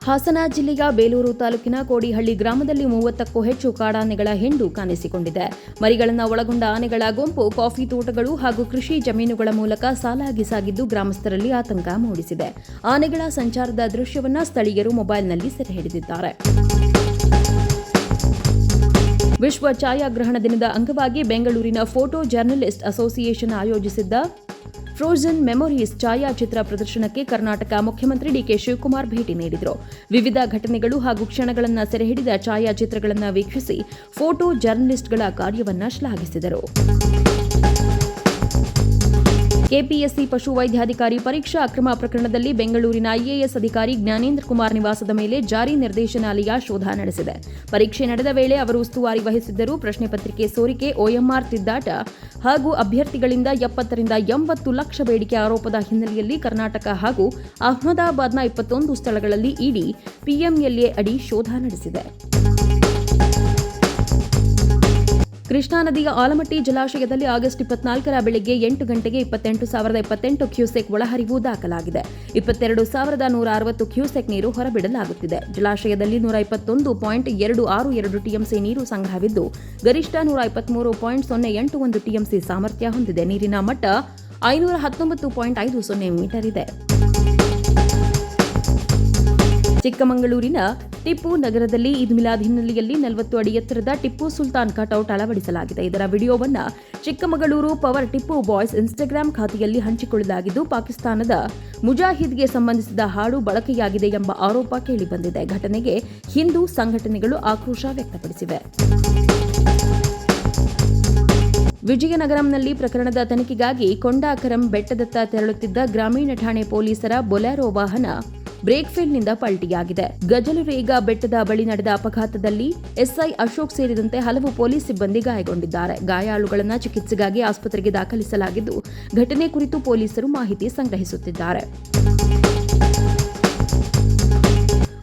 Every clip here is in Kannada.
ಹಾಸನ ಜಿಲ್ಲೆಯ ಬೇಲೂರು ತಾಲೂಕಿನ ಕೋಡಿಹಳ್ಳಿ ಗ್ರಾಮದಲ್ಲಿ 30ಕ್ಕೂ ಹೆಚ್ಚು ಕಾಡಾನೆಗಳ ಹಿಂಡು ಕಾಣಿಸಿಕೊಂಡಿದೆ. ಮರಿಗಳನ್ನು ಒಳಗೊಂಡ ಆನೆಗಳ ಗುಂಪು ಕಾಫಿ ತೋಟಗಳು ಹಾಗೂ ಕೃಷಿ ಜಮೀನುಗಳ ಮೂಲಕ ಸಾಲಾಗಿ ಸಾಗಿದ್ದು ಗ್ರಾಮಸ್ಥರಲ್ಲಿ ಆತಂಕ ಮೂಡಿಸಿದೆ. ಆನೆಗಳ ಸಂಚಾರದ ದೃಶ್ಯವನ್ನು ಸ್ಥಳೀಯರು ಮೊಬೈಲ್ನಲ್ಲಿ ಸೆರೆ ಹಿಡಿದಿದ್ದಾರೆ. ವಿಶ್ವ ಛಾಯಾಗ್ರಹಣ ದಿನದ ಅಂಗವಾಗಿ ಬೆಂಗಳೂರಿನ ಫೋಟೋ ಜರ್ನಲಿಸ್ಟ್ ಅಸೋಸಿಯೇಷನ್ ಆಯೋಜಿಸಿದ್ದ ಫ್ರೋಜನ್ ಮೆಮೊರೀಸ್ ಛಾಯಾಚಿತ್ರ ಪ್ರದರ್ಶನಕ್ಕೆ ಕರ್ನಾಟಕ ಮುಖ್ಯಮಂತ್ರಿ ಡಿಕೆ ಶಿವಕುಮಾರ್ ಭೇಟಿ ನೀಡಿದರು. ವಿವಿಧ ಘಟನೆಗಳು ಹಾಗೂ ಕ್ಷಣಗಳನ್ನು ಸೆರೆಹಿಡಿದ ಛಾಯಾಚಿತ್ರಗಳನ್ನು ವೀಕ್ಷಿಸಿ ಫೋಟೋ ಜರ್ನಲಿಸ್ಟ್ಗಳ ಕಾರ್ಯವನ್ನು ಶ್ಲಾಘಿಸಿದರು. ಕೆಪಿಎಸ್ಸಿ ಪಶುವೈದ್ಯಾಧಿಕಾರಿ ಪರೀಕ್ಷಾ ಅಕ್ರಮ ಪ್ರಕರಣದಲ್ಲಿ ಬೆಂಗಳೂರಿನ ಐಎಎಸ್ ಅಧಿಕಾರಿ ಜ್ಞಾನೇಂದ್ರ ಕುಮಾರ್ ನಿವಾಸದ ಮೇಲೆ ಜಾರಿ ನಿರ್ದೇಶನಾಲಯ ಶೋಧ ನಡೆಸಿದೆ. ಪರೀಕ್ಷೆ ನಡೆದ ವೇಳೆ ಅವರು ಉಸ್ತುವಾರಿ ವಹಿಸಿದ್ದರು. ಪ್ರಶ್ನೆ ಪತ್ರಿಕೆ ಸೋರಿಕೆ, OMR ತಿದ್ದಾಟ ಹಾಗೂ ಅಭ್ಯರ್ಥಿಗಳಿಂದ 70 ರಿಂದ 80 ಲಕ್ಷ ಬೇಡಿಕೆ ಆರೋಪದ ಹಿನ್ನೆಲೆಯಲ್ಲಿ ಕರ್ನಾಟಕ ಹಾಗೂ ಅಹಮದಾಬಾದ್ನ 21 ಸ್ಥಳಗಳಲ್ಲಿ ಇಡಿ PMLA ಅಡಿ ಶೋಧ ನಡೆಸಿದೆ. ಕೃಷ್ಣಾ ನದಿಯ ಆಲಮಟ್ಟಿ ಜಲಾಶಯದಲ್ಲಿ ಆಗಸ್ಟ್ 24ರ ಬೆಳಗ್ಗೆ 8 ಗಂಟೆಗೆ 28,028 ಕ್ಯೂಸೆಕ್ ಒಳಹರಿವು ದಾಖಲಾಗಿದೆ. 22,160 ಕ್ಯೂಸೆಕ್ ನೀರು ಹೊರಬಿಡಲಾಗುತ್ತಿದೆ. ಜಲಾಶಯದಲ್ಲಿ 121.262 ಟಿಎಂಸಿ ನೀರು ಸಂಗ್ರಹವಿದ್ದು ಗರಿಷ್ಠ 123.081 ಟಿಎಂಸಿ ಸಾಮರ್ಥ್ಯ ಹೊಂದಿದೆ. ನೀರಿನ ಮಟ್ಟ 519.50 ಮೀಟರ್ ಇದೆ. ಚಿಕ್ಕಮಗಳೂರಿನ ಟಿಪ್ಪು ನಗರದಲ್ಲಿ ಈದ್ ಮಿಲಾದ್ ಹಿನ್ನೆಲೆಯಲ್ಲಿ 40 ಅಡಿ ಎತ್ತರದ ಟಿಪ್ಪು ಸುಲ್ತಾನ್ ಕಟೌಟ್ ಅಳವಡಿಸಲಾಗಿದೆ. ಇದರ ವಿಡಿಯೋವನ್ನು Chikkamagaluru power Tipu boys Instagram ಖಾತೆಯಲ್ಲಿ ಹಂಚಿಕೊಳ್ಳಲಾಗಿದ್ದು, ಪಾಕಿಸ್ತಾನದ ಮುಜಾಹಿದ್ಗೆ ಸಂಬಂಧಿಸಿದ ಹಾಡು ಬಳಕೆಯಾಗಿದೆ ಎಂಬ ಆರೋಪ ಕೇಳಿಬಂದಿದೆ. ಘಟನೆಗೆ ಹಿಂದೂ ಸಂಘಟನೆಗಳು ಆಕ್ರೋಶ ವ್ಯಕ್ತಪಡಿಸಿವೆ. ವಿಜಯನಗರಂನಲ್ಲಿ ಪ್ರಕರಣದ ತನಿಖೆಗಾಗಿ ಕೊಂಡಾಕರಂ ಬೆಟ್ಟದತ್ತ ತೆರಳುತ್ತಿದ್ದ ಗ್ರಾಮೀಣ ಠಾಣೆ ಪೊಲೀಸರ ಬೊಲೆರೋ ವಾಹನ ಬ್ರೇಕ್ ಫೇಲ್ನಿಂದ ಪಲ್ಟಿಯಾಗಿದೆ. ಗಜಲುರೇಗ ಬೆಟ್ಟದ ಬಳಿ ನಡೆದ ಅಪಘಾತದಲ್ಲಿ ಎಸ್ಐ ಅಶೋಕ್ ಸೇರಿದಂತೆ ಹಲವು ಪೊಲೀಸ್ ಸಿಬ್ಬಂದಿ ಗಾಯಗೊಂಡಿದ್ದಾರೆ. ಗಾಯಾಳುಗಳನ್ನು ಚಿಕಿತ್ಸೆಗಾಗಿ ಆಸ್ಪತ್ರೆಗೆ ದಾಖಲಿಸಲಾಗಿದ್ದು, ಘಟನೆ ಕುರಿತು ಪೊಲೀಸರು ಮಾಹಿತಿ ಸಂಗ್ರಹಿಸುತ್ತಿದ್ದಾರೆ.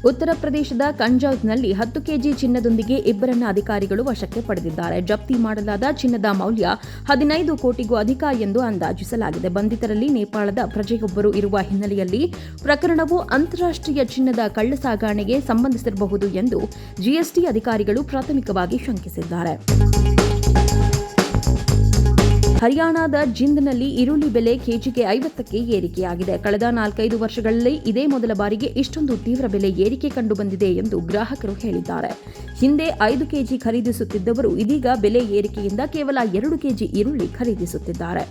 ಉತ್ತರ ಪ್ರದೇಶದ ಕಂಜೌಜ್ನಲ್ಲಿ 10 ಕೆಜಿ ಚಿನ್ನದೊಂದಿಗೆ ಇಬ್ಬರನ್ನ ಅಧಿಕಾರಿಗಳು ವಶಕ್ಕೆ ಪಡೆದಿದ್ದಾರೆ. ಜಪ್ತಿ ಮಾಡಲಾದ ಚಿನ್ನದ ಮೌಲ್ಯ 15 ಕೋಟಿಗೂ ಅಧಿಕ ಎಂದು ಅಂದಾಜಿಸಲಾಗಿದೆ. ಬಂಧಿತರಲ್ಲಿ ನೇಪಾಳದ ಪ್ರಜೆಯೊಬ್ಬರು ಇರುವ ಹಿನ್ನೆಲೆಯಲ್ಲಿ ಪ್ರಕರಣವು ಅಂತಾರಾಷ್ಟ್ರೀಯ ಚಿನ್ನದ ಕಳ್ಳಸಾಗಣೆಗೆ ಸಂಬಂಧಿಸಿರಬಹುದು ಎಂದು ಜಿಎಸ್ಟಿ ಅಧಿಕಾರಿಗಳು ಪ್ರಾಥಮಿಕವಾಗಿ ಶಂಕಿಸಿದ್ದಾರೆ. ಹರಿಯಾಣದ ಜಿಂದ್ನಲ್ಲಿ ಈರುಳ್ಳಿ ಬೆಲೆ ಕೆಜಿಗೆ 50ಕ್ಕೆ ಏರಿಕೆಯಾಗಿದೆ. ಕಳೆದ 4-5 ವರ್ಷಗಳಲ್ಲಿ ಇದೇ ಮೊದಲ ಬಾರಿಗೆ ಇಷ್ಟೊಂದು ತೀವ್ರ ಬೆಲೆ ಏರಿಕೆ ಕಂಡುಬಂದಿದೆ ಎಂದು ಗ್ರಾಹಕರು ಹೇಳಿದ್ದಾರೆ. ಹಿಂದೆ 5 ಕೆಜಿ ಖರೀದಿಸುತ್ತಿದ್ದವರು ಇದೀಗ ಬೆಲೆ ಏರಿಕೆಯಿಂದ ಕೇವಲ 2 ಕೆಜಿ ಈರುಳ್ಳಿ ಖರೀದಿಸುತ್ತಿದ್ದಾರೆ.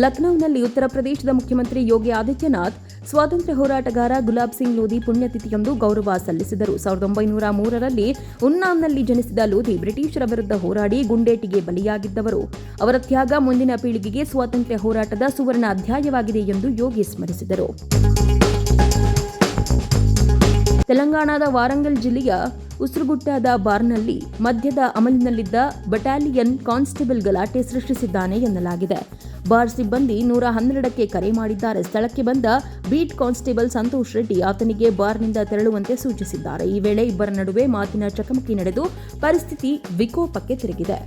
ಲಖನೌನಲ್ಲಿ ಉತ್ತರ ಪ್ರದೇಶದ ಮುಖ್ಯಮಂತ್ರಿ ಯೋಗಿ ಆದಿತ್ಯನಾಥ್ ಸ್ವಾತಂತ್ರ್ಯ ಹೋರಾಟಗಾರ ಗುಲಾಬ್ ಸಿಂಗ್ ಲೋಧಿ ಪುಣ್ಯತಿಥಿಯಂದು ಗೌರವ ಸಲ್ಲಿಸಿದರು. 1903ರಲ್ಲಿ ಉನ್ನಾವ್ನಲ್ಲಿ ಜನಿಸಿದ ಲೋಧಿ ಬ್ರಿಟಿಷರ ವಿರುದ್ಧ ಹೋರಾಡಿ ಗುಂಡೇಟಿಗೆ ಬಲಿಯಾಗಿದ್ದವರು. ಅವರ ತ್ಯಾಗ ಮುಂದಿನ ಪೀಳಿಗೆಗೆ ಸ್ವಾತಂತ್ರ್ಯ ಹೋರಾಟದ ಸುವರ್ಣ ಅಧ್ಯಾಯವಾಗಿದೆ ಎಂದು ಯೋಗಿ ಸ್ಮರಿಸಿದರು. ತೆಲಂಗಾಣದ ವಾರಂಗಲ್ ಜಿಲ್ಲೆಯ ಉಸ್ರುಗುಟ್ಟಾದ ಬಾರ್ನಲ್ಲಿ ಮದ್ಯದ ಅಮಲಿನಲ್ಲಿದ್ದ ಬಟಾಲಿಯನ್ ಕಾನ್ಸ್ಟೇಬಲ್ ಗಲಾಟೆ ಸೃಷ್ಟಿಸಿದ್ದಾನೆ ಎನ್ನಲಾಗಿದೆ. ಬಾರ್ ಸಿಬ್ಬಂದಿ 112ಕ್ಕೆ ಕರೆ ಮಾಡಿದ್ದಾರೆ. ಸ್ಥಳಕ್ಕೆ ಬಂದ ಬೀಟ್ ಕಾನ್ಸ್ಟೇಬಲ್ ಸಂತೋಷ್ ರೆಡ್ಡಿ ಆತನಿಗೆ ಬಾರ್ನಿಂದ ತೆರಳುವಂತೆ ಸೂಚಿಸಿದ್ದಾರೆ. ಈ ವೇಳೆ ಇಬ್ಬರ ನಡುವೆ ಮಾತಿನ ಚಕಮಕಿ ನಡೆದು ಪರಿಸ್ಥಿತಿ ವಿಕೋಪಕ್ಕೆ ತಿರುಗಿದೆ.